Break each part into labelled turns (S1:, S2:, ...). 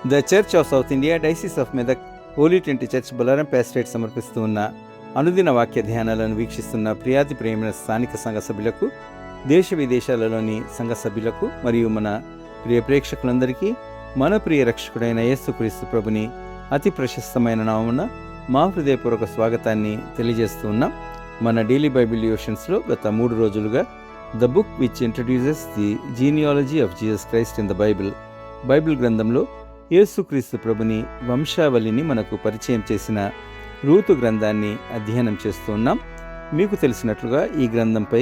S1: The church of South India diocese of Medak holy twenty church Bolarum pastorate సమర్పిస్తూ ఉన్న అనుదిన వాక్య ధ్యానాలను వీక్షిస్తున్న ప్రియాతి ప్రేమైన స్థానిక సంఘ సభ్యులకు, దేశ విదేశాలలోని సంఘ సభ్యులకు మరియు మన ప్రియ ప్రేక్షకులందరికీ మన ప్రియ రక్షకుడైన యేసుక్రీస్తు ప్రభుని అతి ప్రశస్తమైన నామమున మా హృదయపూర్వక స్వాగతాన్ని తెలియజేస్తూ ఉన్నాం. మన డైలీ బైబిల్ డివోషన్స్లో గత 3 రోజులుగా the book which introduces the genealogy of Jesus Christ in the Bible గ్రంథంలో యేసుక్రీస్తు ప్రభుని వంశావళిని మనకు పరిచయం చేసిన రూతు గ్రంథాన్ని అధ్యయనం చేస్తూ ఉన్నాం. మీకు తెలిసినట్లుగా ఈ గ్రంథంపై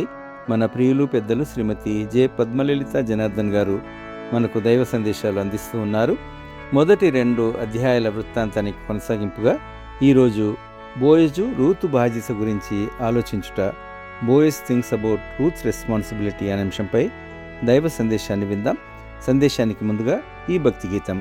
S1: మన ప్రియులు పెద్దలు శ్రీమతి జె పద్మలలిత జనార్దన్ గారు మనకు దైవ సందేశాలు అందిస్తూ ఉన్నారు. మొదటి 2 అధ్యాయాల వృత్తాంతానికి కొనసాగింపుగా ఈరోజు బోయజు రూతు బాధ్యత గురించి ఆలోచించుట, బోయజ్ థింగ్స్ అబౌట్ రూత్స్ రెస్పాన్సిబిలిటీ అనే అంశంపై దైవ సందేశాన్ని విందాం. సందేశానికి ముందుగా ఈ భక్తి గీతం.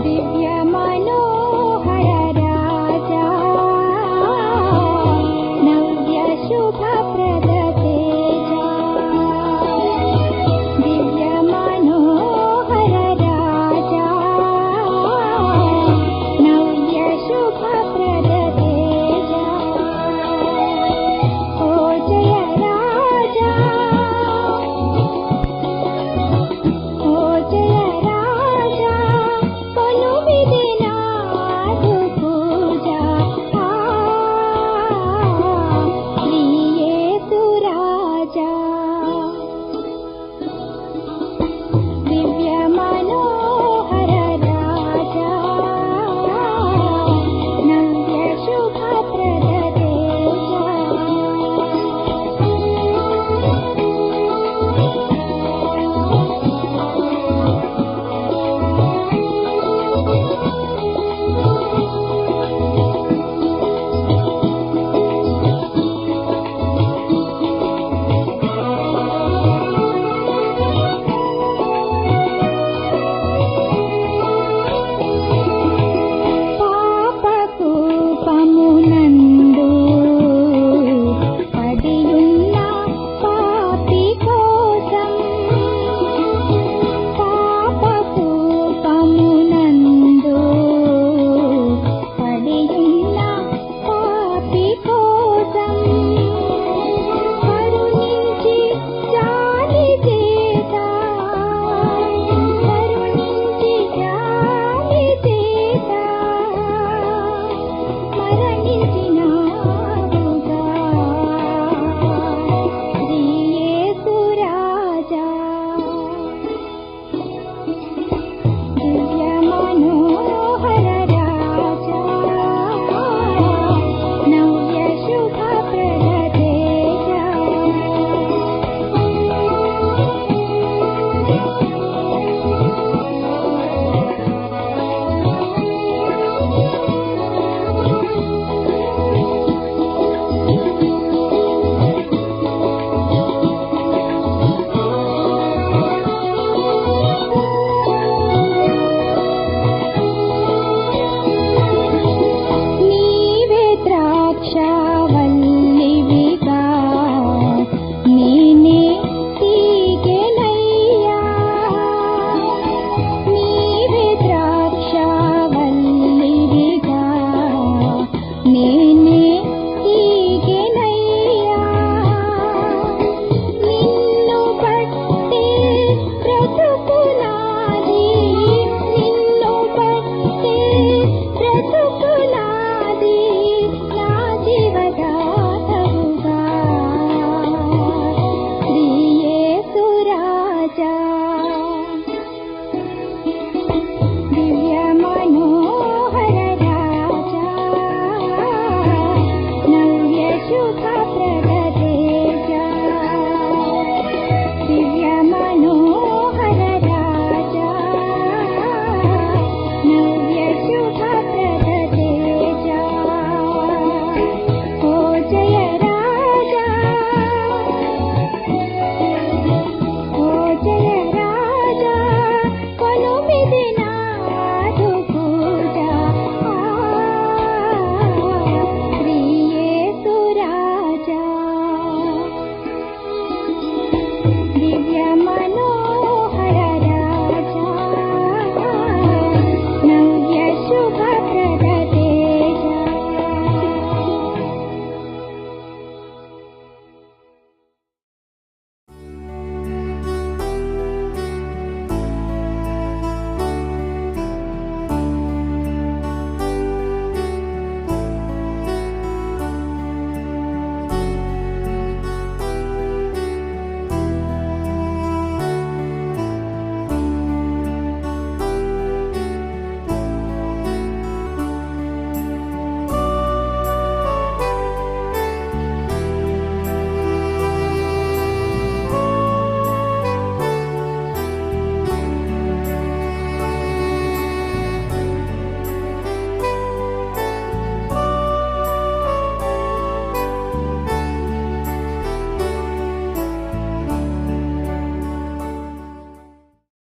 S2: दिव्य मनोहर राजा नव्य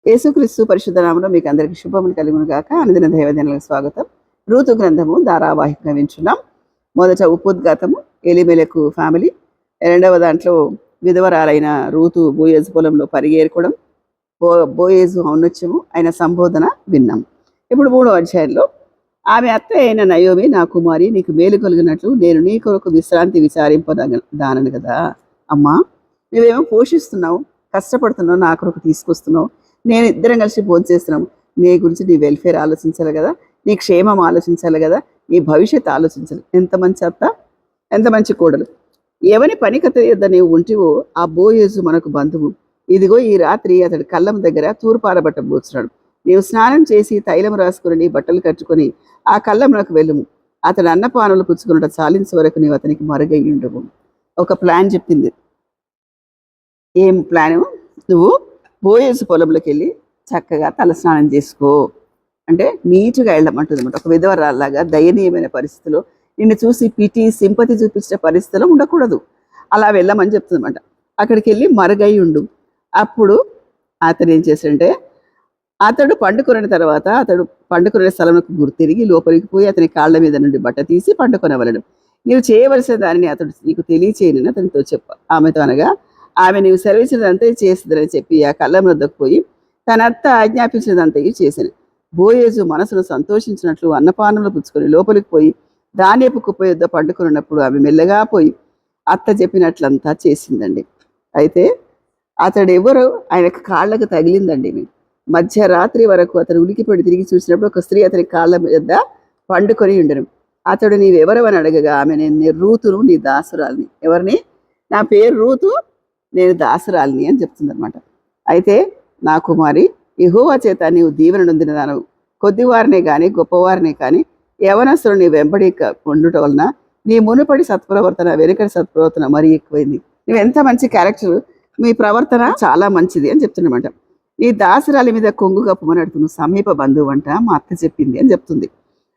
S2: యేసుక్రీస్తు పరిశుద్ధ నామములో మీకు అందరికీ శుభములు కలుగును గాక. అనుదిన దైవజనులకు స్వాగతం. రూతు గ్రంథము ధారావాహికంగా వింటున్నాం. మొదట ఉపోద్ఘాతము ఎలిమెలకు ఫ్యామిలీ, రెండవ దాంట్లో విధవరాలైన రూతు బోయేజు పొలంలో పరిగేరుకోవడం, బోయేజు ఔన్నత్యము ఆయన సంబోధన విన్నాం. ఇప్పుడు 3వ అధ్యాయంలో ఆమె అత్త అయిన నయోమి, నా కుమారి, నీకు మేలు కలిగినట్లు నేను నీ కొరకు విశ్రాంతి విచారింపదానను కదా. అమ్మా, నువ్వేమో పోషిస్తున్నావు, కష్టపడుతున్నావు, నా కొరకు తీసుకొస్తున్నావు, నేను ఇద్దరం కలిసి భోజనం చేస్తున్నాము. నీ గురించి నీ వెల్ఫేర్ ఆలోచించాలి కదా, నీ క్షేమం ఆలోచించాలి కదా, నీ భవిష్యత్తు ఆలోచించాలి. ఎంత మంచి అత్త, ఎంత మంచి కోడలు. ఎవని పనికత యొద్ద నీవు ఉంటివో ఆ బోయేజు మనకు బంధువు. ఇదిగో ఈ రాత్రి అతడి కళ్ళం దగ్గర తూర్పారబట్టబోతున్నాడు. నీవు స్నానం చేసి తైలం రాసుకుని నీ బట్టలు కట్టుకొని ఆ కళ్ళమునకు వెళ్ళుము. అతడు అన్నపానులు పుచ్చుకున్నట చాలించే వరకు నీవు అతనికి మరుగయ్యుండవు. ఒక ప్లాన్ చెప్పింది. ఏం ప్లాను? నువ్వు బోయేజు పొలంలోకి వెళ్ళి చక్కగా తలస్నానం చేసుకో అంటే నీట్గా వెళ్ళమంటుంది అనమాట. ఒక విధవరాల్లాగా దయనీయమైన పరిస్థితిలో నిన్ను చూసి పిటి సింపతి చూపించే పరిస్థితిలో ఉండకూడదు. అలా వెళ్ళమని చెప్తుంది అనమాట. అక్కడికి వెళ్ళి మరుగై ఉండు. అప్పుడు అతను ఏం చేశాడంటే, అతడు పండుకొనిన తర్వాత అతడు పండుకొనే స్థలంకు గుర్తిరిగి లోపలికి పోయి అతని కాళ్ళ మీద నుండి బట్ట తీసి పండుకొనవలడు. నీవు చేయవలసిన దానిని అతడు నీకు తెలియచేయనని అతనితో ఆమెతో అనగా, ఆమె నీవు సెలవిచ్చినదంతా చేస్తుందని చెప్పి ఆ కళ్ళం వద్దకు పోయి తన అత్త ఆజ్ఞాపించినదంతా చేశాను. బోయేజు మనసును సంతోషించినట్లు అన్నపానంలో పుచ్చుకొని లోపలికి పోయి ధాన్యపు కుప్ప యుద్ధ పండుకొన్నప్పుడు ఆమె మెల్లగా పోయి అత్త చెప్పినట్లంతా చేసిందండి. అయితే అతడు ఎవరు ఆయనకు కాళ్ళకు తగిలిందండి. మధ్యరాత్రి వరకు అతను ఉలికిపడి తిరిగి చూసినప్పుడు ఒక స్త్రీ అతని కాళ్ళ మీద పండుకొని ఉండను. అతడు నీవెవరవని అడగగా ఆమె, నేను రూతును, నీ దాసురాలిని. ఎవరిని? నా పేరు రూతు, నేను దాసురాలిని అని చెప్తుంది అనమాట. అయితే నా కుమారి, యెహోవా చేత నీవు దీవెన నొందిన దానవు. కొద్దివారినే కానీ గొప్పవారినే కానీ యవనస్తులు నీ వెంబడి ఉండుట వలన నీ మునుపడి సత్ప్రవర్తన వెనుకటి సత్ప్రవర్తన మరీ ఎక్కువైంది. నువ్వు ఎంత మంచి క్యారెక్టర్, మీ ప్రవర్తన చాలా మంచిది అని చెప్తున్నమాట. నీ దాసురాలి మీద కొంగు కప్పమని అడుగుతున్నావు. సమీప బంధువు అంట, మా అత్త చెప్పింది అని చెప్తుంది.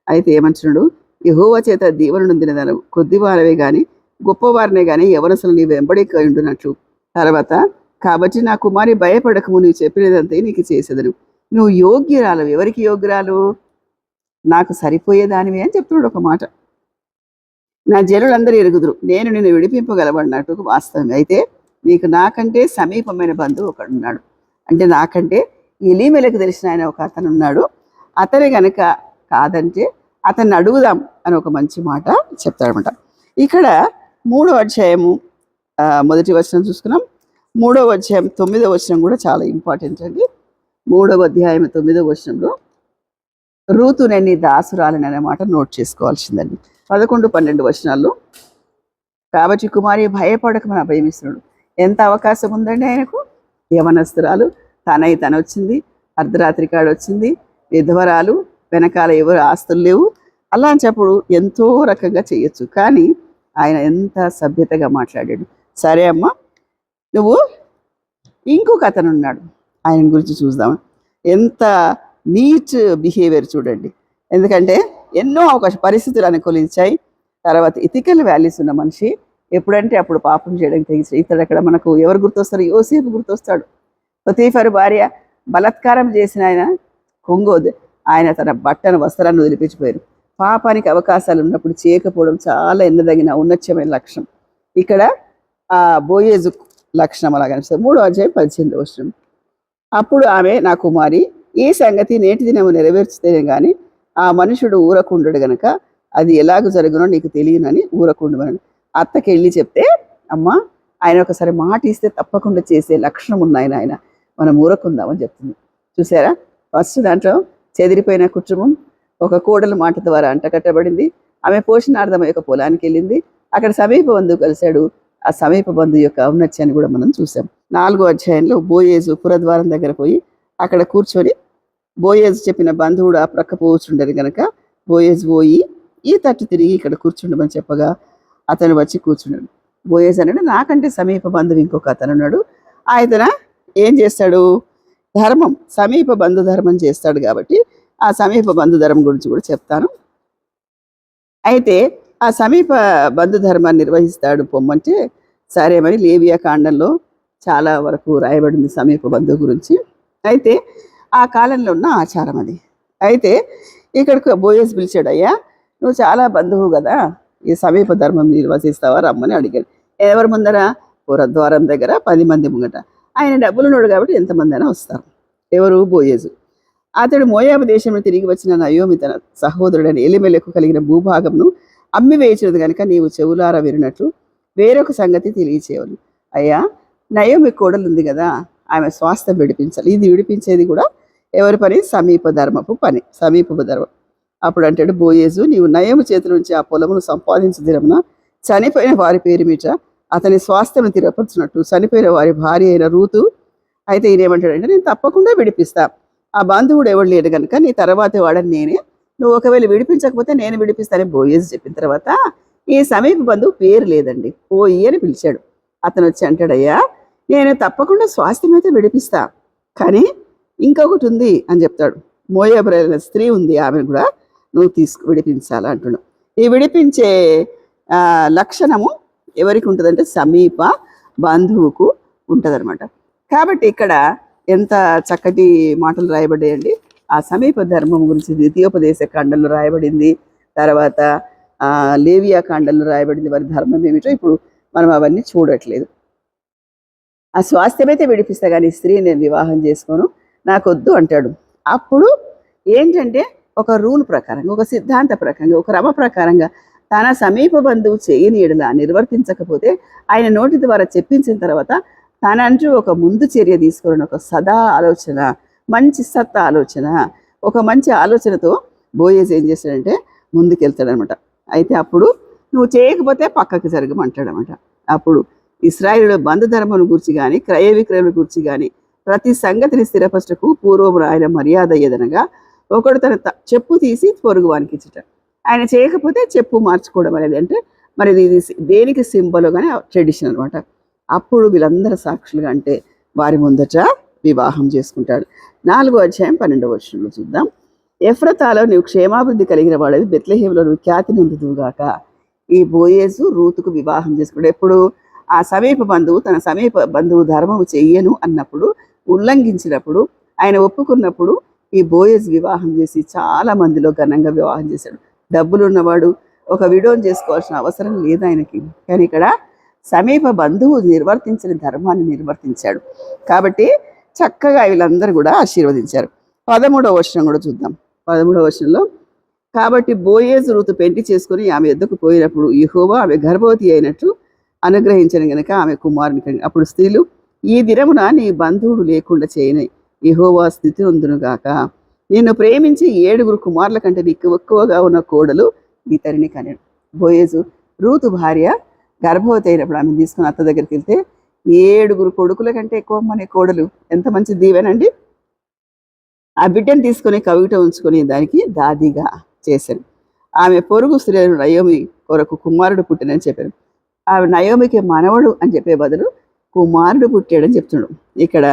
S2: అయితే ఏమంటున్నాడు? యెహోవా చేత దీవెన నొందిన దానవు, కొద్దివారవే కానీ గొప్పవారినే కానీ యవనస్తులు నీ వెంబడి ఉండునట్లు. తర్వాత, కాబట్టి నా కుమారి భయపడకము, నీవు చెప్పినదంతా నీకు చేసేదను. నువ్వు యోగ్యురాలు. ఎవరికి యోగ్యురాలు? నాకు సరిపోయేదానివి అని చెప్తున్నాడు ఒక మాట. నా జనులందరూ ఎరుగుదురు, నేను నిన్ను విడిపింపగలబడినట్టు వాస్తవం. అయితే నీకు నాకంటే సమీపమైన బంధువు ఒకడున్నాడు. అంటే నాకంటే ఎలీమెలకు తెలిసిన ఆయన ఒక అతను ఉన్నాడు. అతనే గనక కాదంటే అతన్ని అడుగుదాం అని ఒక మంచి మాట చెప్తాడనమాట. ఇక్కడ 3వ అధ్యాయము మొదటి వచనం చూసుకున్నాం. 3వ అధ్యాయం 9వ వచనం కూడా చాలా ఇంపార్టెంట్ అండి. 3వ అధ్యాయం 9వ వచనంలో రూతు నేను దాసురాలని అనే మాట నోట్ చేసుకోవాల్సిందండి. 11, 12 వచనాల్లో కాబట్టి కుమారి భయపడకమని అభయమిస్తున్నాడు. ఎంత అవకాశం ఉందండి ఆయనకు. యవనస్తురాలు, తన వచ్చింది, అర్ధరాత్రి కాడ వచ్చింది, విధవరాలు, వెనకాల ఎవరు ఆస్తులు లేవు. అలా అని చెప్పుడు ఎంతో రకంగా చేయొచ్చు. కానీ ఆయన ఎంత సభ్యతగా మాట్లాడాడు. సరే అమ్మా, నువ్వు ఇంకొక అతను ఉన్నాడు, ఆయన గురించి చూద్దాం. ఎంత నీట్ బిహేవియర్ చూడండి. ఎందుకంటే ఎన్నో పరిస్థితులు అనుకూలించాయి. తర్వాత ఇథికల్ వాల్యూస్ ఉన్న మనిషి ఎప్పుడంటే అప్పుడు పాపం చేయడానికి తెగించి. ఇతడు అక్కడ మనకు ఎవరు గుర్తొస్తారు? యోసేపు గుర్తొస్తాడు. పొతీఫరు భార్య బలాత్కారం చేసిన ఆయన కొంగోదు, ఆయన తన బట్టను వస్త్రాన్ని వదిలిపించిపోయారు. పాపానికి అవకాశాలు ఉన్నప్పుడు చేయకపోవడం చాలా ఎన్నదగిన ఉన్నత్యమైన లక్షణం. ఇక్కడ ఆ బోయేజు లక్షణం అలా కనిపిస్తుంది. 3వ అధ్యాయం 18వ వచనం. అప్పుడు ఆమె, నా కుమారి, ఈ సంగతి నేటి దినము నెరవేర్చితేనే కానీ ఆ మనుషుడు ఊరకుండడు గనక అది ఎలాగ జరుగునో నీకు తెలియనని ఊరకుండమని అత్తకి వెళ్ళి చెప్తే, అమ్మ, ఆయన ఒకసారి మాట ఇస్తే తప్పకుండా చేసే లక్షణం ఉన్నాయి ఆయన, మనం ఊరకుందామని చెప్తుంది. చూసారా? ఫస్ట్ దాంట్లో చెదిరిపోయిన కుటుంబం ఒక కోడలు మాట ద్వారా అంటకట్టబడింది. ఆమె పోషణార్థం యొక్క పొలానికి వెళ్ళింది. అక్కడ సమీప బంధువు కలిశాడు. ఆ సమీప బంధువు యొక్క ఔన్నత్యాన్ని కూడా మనం చూసాం. 4వ అధ్యాయంలో బోయేజు పురద్వారం దగ్గర పోయి అక్కడ కూర్చొని, బోయేజు చెప్పిన బంధువుడు ఆ ప్రక్క కూర్చుండరు కనుక బోయేజు పోయి ఈ తట్టు తిరిగి ఇక్కడ కూర్చుండమని చెప్పగా అతను వచ్చి కూర్చున్నాడు. బోయేజు అన్నాడు, నాకంటే సమీప బంధువు ఇంకొక అతను ఉన్నాడు. ఆయన ఏం చేస్తాడు? ధర్మం, సమీప బంధు ధర్మం చేస్తాడు. కాబట్టి ఆ సమీప బంధు ధర్మం గురించి కూడా చెప్తాను. అయితే ఆ సమీప బంధు ధర్మాన్ని నిర్వహిస్తాడు పొమ్మంటే సరేమని లేవియా కాండంలో చాలా వరకు రాయబడింది సమీప బంధువు గురించి. అయితే ఆ కాలంలో ఉన్న ఆచారం అది. అయితే ఇక్కడికి బోయస్ పిలిచాడు, అయ్యా నువ్వు చాలా బంధువు కదా, ఈ సమీప ధర్మం నిర్వసిస్తావా రమ్మని అడిగాడు. ఎవరి ముందర? పురద్వారం దగ్గర 10 మంది ముంగట. ఆయన డబ్బులున్నాడు కాబట్టి ఎంతమంది అయినా వస్తారు. ఎవరు? బోయేజు. అతడు మోయాబు దేశంలో తిరిగి వచ్చిన నయోమి తన సహోదరుడైన ఎలిమెలకు కలిగిన భూభాగంను అమ్మి వేయించినది కనుక నీవు చెవులారా విరినట్లు వేరొక సంగతి తెలియచేయవను. అయ్యా, నయోమి కోడలు ఉంది కదా, ఆమె స్వాస్థ్యం విడిపించాలి. ఇది విడిపించేది కూడా ఎవరి పని? సమీప ధర్మపు పని, సమీపపు ధర్మం. అప్పుడు అంటాడు బోయేజు, నీవు నయోమి చేతి నుంచి ఆ పొలమును సంపాదించే దినమున చనిపోయిన వారి పేరు మీద అతని స్వాస్థ్యం తిరపరచినట్టు చనిపోయిన వారి భార్య అయిన రూతు. అయితే ఈయన ఏమంటాడంటే, నేను తప్పకుండా విడిపిస్తా, ఆ బంధువుడు ఎవడు లేడు కనుక నీ తర్వాతే వాడని నేనే, నువ్వు ఒకవేళ విడిపించకపోతే నేను విడిపిస్తానని బోయేజు చెప్పిన తర్వాత ఈ సమీప బంధువు పేరు లేదండి, పోయి అని పిలిచాడు. అతను వచ్చి అంటాడయ్యా, నేను తప్పకుండా స్వాస్థ్యం అయితే విడిపిస్తా, కానీ ఇంకొకటి ఉంది అని చెప్తాడు. మోయాబురైన స్త్రీ ఉంది, ఆమెను కూడా నువ్వు విడిపించాలా అంటున్నావు. ఈ విడిపించే లక్షణము ఎవరికి ఉంటుందంటే సమీప బంధువుకు ఉంటుందన్నమాట. కాబట్టి ఇక్కడ ఎంత చక్కటి మాటలు రాయబడ్డాయండి. ఆ సమీప ధర్మం గురించి ద్వితీయోపదేశ కాండంలో రాయబడింది, తర్వాత లేవియా కాండంలో రాయబడింది. వారి ధర్మం ఏమిటో ఇప్పుడు మనం అవన్నీ చూడట్లేదు. ఆ స్వాస్థ్యమైతే విడిపిస్తా కానీ స్త్రీ నేను వివాహం చేసుకోను, నాకు వద్దు అంటాడు. అప్పుడు ఏంటంటే ఒక రూల్ ప్రకారంగా, ఒక సిద్ధాంత ప్రకారంగా, ఒక క్రమ ప్రకారంగా తన సమీప బంధువు చేయని ఎడలా నిర్వర్తించకపోతే ఆయన నోటి ద్వారా చెప్పించిన తర్వాత తనంటూ ఒక ముందు చర్య తీసుకుని ఒక సదా ఆలోచన, మంచి సత్తా ఆలోచన, ఒక మంచి ఆలోచనతో బోయేజ్ ఏం చేస్తాడంటే ముందుకెళ్తాడనమాట. అయితే అప్పుడు నువ్వు చేయకపోతే పక్కకు జరగమంటాడనమాట. అప్పుడు ఇశ్రాయేలు బంధుధర్మం గురించి కానీ క్రయ విక్రయల గురించి కానీ ప్రతి సంగతిని స్థిరపరచకు పూర్వం ఆయన మర్యాద ఏదనగా ఒకడు తన చెప్పు తీసి పొరుగు వానికి ఇచ్చుట. ఆయన చేయకపోతే చెప్పు మార్చుకోవడం అనేది, అంటే మరి ఇది దేనికి సింబల్ కానీ ట్రెడిషన్ అనమాట. అప్పుడు వీళ్ళందరూ సాక్షులుగా అంటే వారి ముందట వివాహం చేసుకుంటాడు. 4వ అధ్యాయం 12వ వచనంలో చూద్దాం. ఎఫ్రతాలో నీవు క్షేమాభివృద్ధి కలిగిన వాడవి, బెత్లెహేములో నువ్వు ఖ్యాతి నొందుదువుగాక. ఈ బోయేజు రూతుకు వివాహం చేసుకుంటాడు. ఎప్పుడు? ఆ సమీప బంధువు తన సమీప బంధువు ధర్మము చెయ్యను అన్నప్పుడు, ఉల్లంఘించినప్పుడు, ఆయన ఒప్పుకున్నప్పుడు ఈ బోయేజ్ వివాహం చేసి చాలా మందిలో ఘనంగా వివాహం చేశాడు. డబ్బులు ఉన్నవాడు, ఒక విడోని చేసుకోవాల్సిన అవసరం లేదు ఆయనకి. కానీ ఇక్కడ సమీప బంధువు నిర్వర్తించిన ధర్మాన్ని నిర్వర్తించాడు కాబట్టి చక్కగా వీళ్ళందరూ కూడా ఆశీర్వదించారు. 13వ వచనం కూడా చూద్దాం. 13వ వచనంలో, కాబట్టి బోయేజు రూతు పెంటి చేసుకుని ఆమె ఎద్దుకు పోయినప్పుడు యెహోవా ఆమె గర్భవతి అయినట్టు అనుగ్రహించను గనుక ఆమె కుమారుని కలిగి. అప్పుడు స్త్రీలు, ఈ దినమున నీ బంధువుడు లేకుండా చేయని యెహోవా స్థితి ఉందునుగాక. నిన్ను ప్రేమించి 7 కుమారుల కంటే నీకు ఎక్కువగా ఉన్న కోడలు ఇతరిని కనెను. బోయేజు రూతు భార్య గర్భవతి అయినప్పుడు ఆమె తీసుకుని అత్త దగ్గరికి వెళ్తే 7 కొడుకుల కంటే ఎక్కువ మన కోడలు. ఎంత మంచి దీవెనండి. ఆ బిడ్డను తీసుకొని కవిట ఉంచుకొని దానికి దాదిగా చేశాను. ఆమె పొరుగు స్త్రీ నయోమి కొరకు కుమారుడు పుట్టినని చెప్పారు. ఆమె నయోమికి మనవడు అని చెప్పే బదులు కుమారుడు పుట్టాడని చెప్తున్నాడు. ఇక్కడ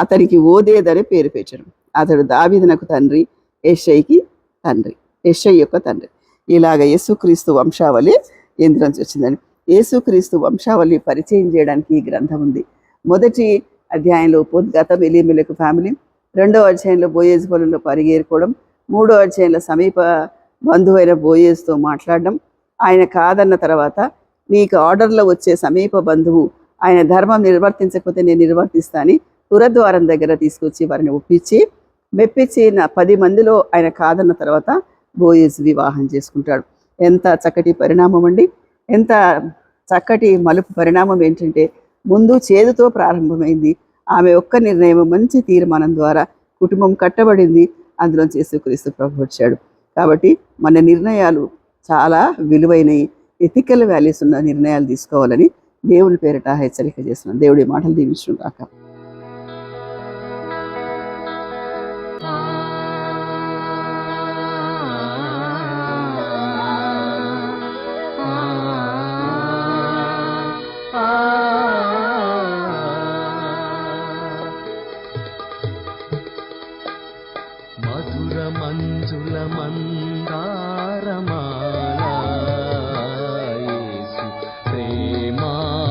S2: అతనికి ఓదేదని పేరు పెట్టాడు. అతడు దావీదునకు తండ్రి, యెషయికి తండ్రి, యెషయి యొక్క తండ్రి. ఇలాగ యేసుక్రీస్తు వంశావళి ఇంద్రం వచ్చిందని. యేసుక్రీస్తు వంశావళి పరిచయం చేయడానికి ఈ గ్రంథం ఉంది. మొదటి అధ్యాయంలో ఉపోద్ఘాతం, ఎలీమెలకు ఫ్యామిలీ. 2వ అధ్యాయంలో బోయేజ్ పొలంలో పరిగేరుకోవడం. 3వ అధ్యాయంలో సమీప బంధువైన బోయేజ్తో మాట్లాడడం. ఆయన కాదన్న తర్వాత నీకు ఆర్డర్లో వచ్చే సమీప బంధువు ఆయన ధర్మం నిర్వర్తించకపోతే నేను నిర్వర్తిస్తానని పురద్వారం దగ్గర తీసుకొచ్చి వారిని ఒప్పించి మెప్పించి 10 మందిలో ఆయన కాదన్న తర్వాత బోయేజ్ వివాహం చేసుకుంటాడు. ఎంత చక్కటి పరిణామం అండి. ఎంత చక్కటి మలుపు పరిణామం ఏంటంటే ముందు చేదుతో ప్రారంభమైంది. ఆమె ఒక్క నిర్ణయం, మంచి తీర్మానం ద్వారా కుటుంబం కట్టబడింది. అందులో యేసుక్రీస్తు ప్రభు వచ్చాడు. కాబట్టి మన నిర్ణయాలు చాలా విలువైనవి, ఎథికల్ వాల్యూస్ ఉన్న నిర్ణయాలు తీసుకోవాలని దేవుని పేరిట హెచ్చరిక చేస్తున్నాను. దేవుడి మాటలు దీవించును గాక.
S3: మధుర మంజుల మందారమాల యేసు ప్రేమామృతానందధార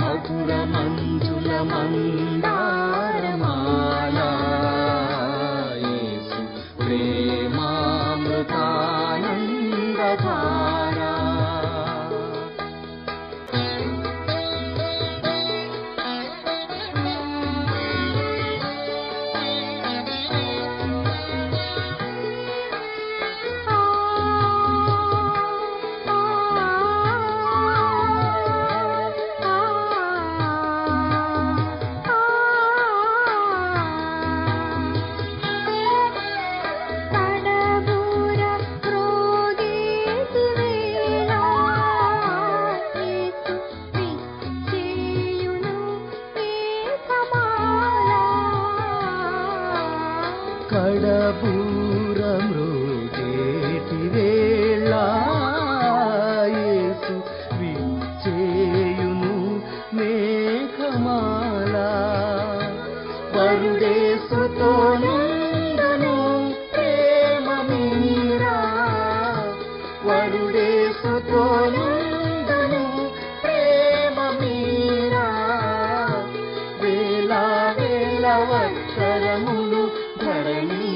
S3: మధుర మంజుల మందారమాల యేసు ప్రేమామృతానందధార. కడబూర మృగేటి వేళ యేసు విచ్చేయును మేఘమాల. వరుడేసుతో నుండును ప్రేమ మీరా, వరుడేసుతో నుండును ప్రేమ మీరా. వేల వేల వత్సరములు ధరణి